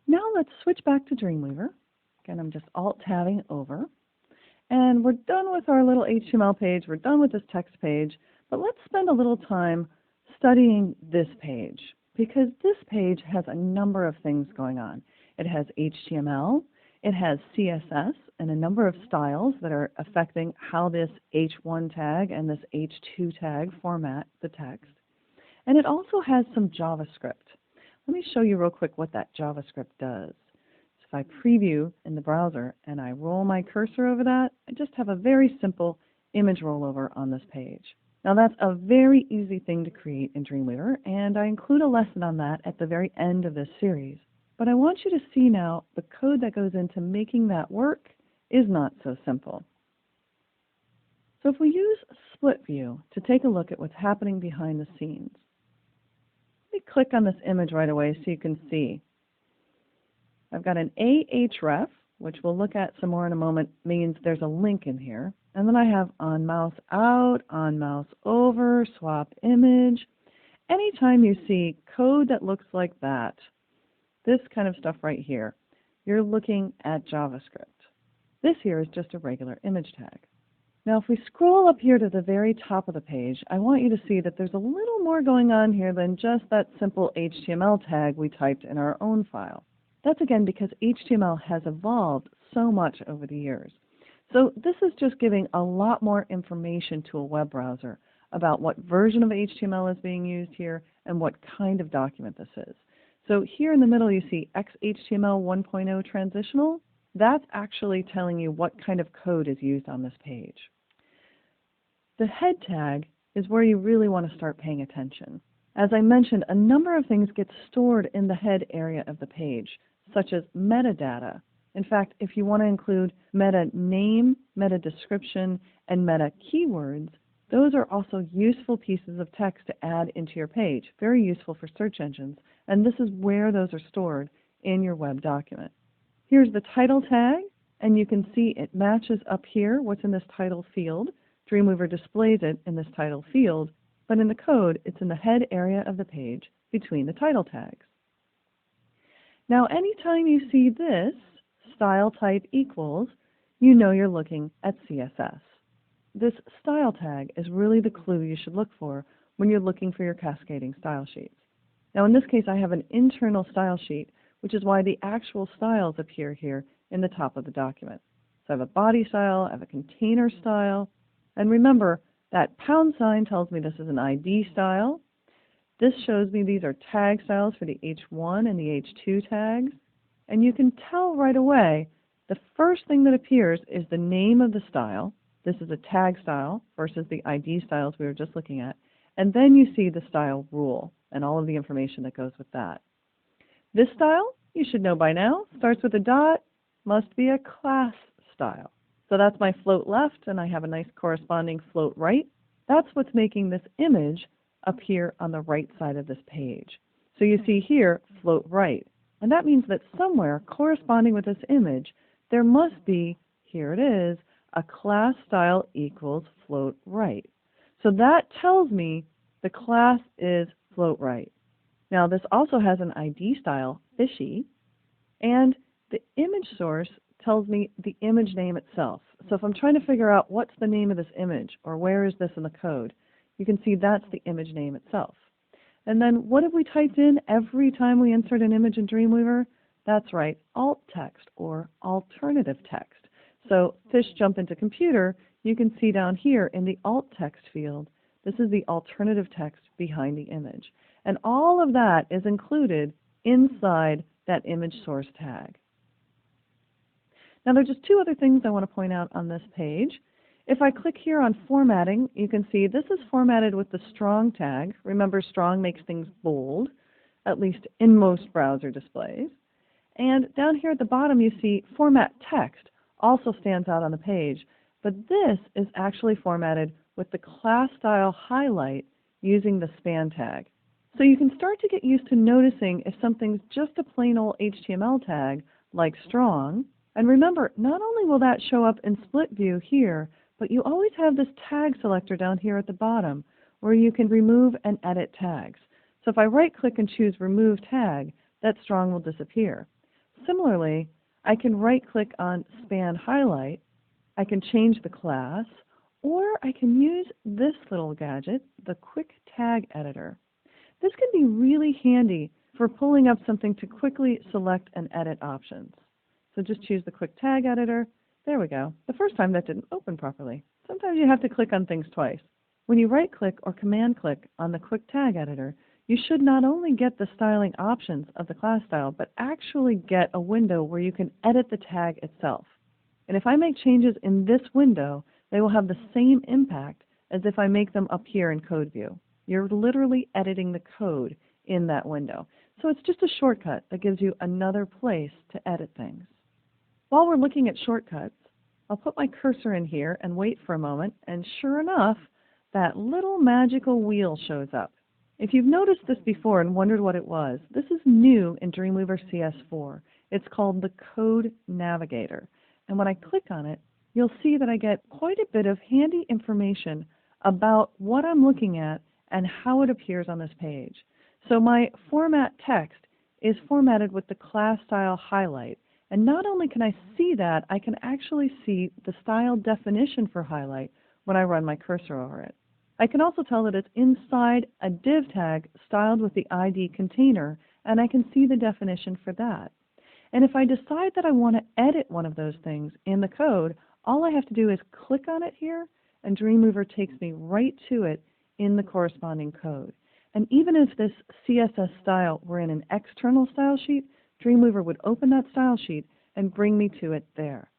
Now let's switch back to Dreamweaver. Again, I'm just Alt-tabbing over. And we're done with our little HTML page. We're done with this text page. But let's spend a little time studying this page, because this page has a number of things going on. It has HTML, it has CSS, and a number of styles that are affecting how this H1 tag and this H2 tag format the text. And it also has some JavaScript. Let me show you real quick what that JavaScript does. So if I preview in the browser and I roll my cursor over that, I just have a very simple image rollover on this page. Now that's a very easy thing to create in Dreamweaver, and I include a lesson on that at the very end of this series. But I want you to see now the code that goes into making that work is not so simple. So if we use Split View to take a look at what's happening behind the scenes, let me click on this image right away so you can see. I've got an ahref, which we'll look at some more in a moment, means there's a link in here. And then I have on mouse out, on mouse over, swap image. Anytime you see code that looks like that, this kind of stuff right here, you're looking at JavaScript. This here is just a regular image tag. Now if we scroll up here to the very top of the page, I want you to see that there's a little more going on here than just that simple HTML tag we typed in our own file. That's again because HTML has evolved so much over the years. So this is just giving a lot more information to a web browser about what version of HTML is being used here and what kind of document this is. So here in the middle you see XHTML 1.0 transitional. That's actually telling you what kind of code is used on this page. The head tag is where you really want to start paying attention. As I mentioned, a number of things get stored in the head area of the page, such as metadata. In fact, if you want to include meta name, meta description, and meta keywords, those are also useful pieces of text to add into your page, very useful for search engines, and this is where those are stored in your web document. Here's the title tag, and you can see it matches up here what's in this title field. Dreamweaver displays it in this title field, but in the code, it's in the head area of the page between the title tags. Now, anytime you see this, style type equals, you know you're looking at CSS. This style tag is really the clue you should look for when you're looking for your cascading style sheets. Now, in this case, I have an internal style sheet, which is why the actual styles appear here in the top of the document. So I have a body style, I have a container style, and remember that pound sign tells me this is an ID style. This shows me these are tag styles for the H1 and the H2 tags, and you can tell right away the first thing that appears is the name of the style. This is a tag style versus the ID styles we were just looking at, and then you see the style rule and all of the information that goes with that. This style, you should know by now, starts with a dot, must be a class style. So that's my float left, and I have a nice corresponding float right. That's what's making this image appear on the right side of this page. So you see here, float right. And that means that somewhere corresponding with this image, there must be, here it is, a class style equals float right. So that tells me the class is float right. Now this also has an ID style, fishy, and the image source tells me the image name itself. So if I'm trying to figure out what's the name of this image or where is this in the code, you can see that's the image name itself. And then what have we typed in every time we insert an image in Dreamweaver? That's right, alt text or alternative text. So fish jump into computer, you can see down here in the alt text field, this is the alternative text behind the image. And all of that is included inside that image source tag. Now there are just two other things I want to point out on this page. If I click here on formatting, you can see this is formatted with the strong tag. Remember, strong makes things bold, at least in most browser displays. And down here at the bottom you see format text also stands out on the page, but this is actually formatted with the class style highlight using the span tag. So you can start to get used to noticing if something's just a plain old HTML tag like strong. And remember, not only will that show up in split view here, but you always have this tag selector down here at the bottom where you can remove and edit tags. So if I right click and choose remove tag, that strong will disappear. Similarly, I can right-click on Span Highlight, I can change the class, or I can use this little gadget, the Quick Tag Editor. This can be really handy for pulling up something to quickly select and edit options. So just choose the Quick Tag Editor. There we go. The first time that didn't open properly. Sometimes you have to click on things twice. When you right-click or command-click on the Quick Tag Editor, you should not only get the styling options of the class style, but actually get a window where you can edit the tag itself. And if I make changes in this window, they will have the same impact as if I make them up here in Code View. You're literally editing the code in that window. So it's just a shortcut that gives you another place to edit things. While we're looking at shortcuts, I'll put my cursor in here and wait for a moment, and sure enough, that little magical wheel shows up. If you've noticed this before and wondered what it was, this is new in Dreamweaver CS4. It's called the Code Navigator. And when I click on it, you'll see that I get quite a bit of handy information about what I'm looking at and how it appears on this page. So my format text is formatted with the class style highlight. And not only can I see that, I can actually see the style definition for highlight when I run my cursor over it. I can also tell that it's inside a div tag styled with the ID container, and I can see the definition for that. And if I decide that I want to edit one of those things in the code, all I have to do is click on it here, and Dreamweaver takes me right to it in the corresponding code. And even if this CSS style were in an external style sheet, Dreamweaver would open that style sheet and bring me to it there.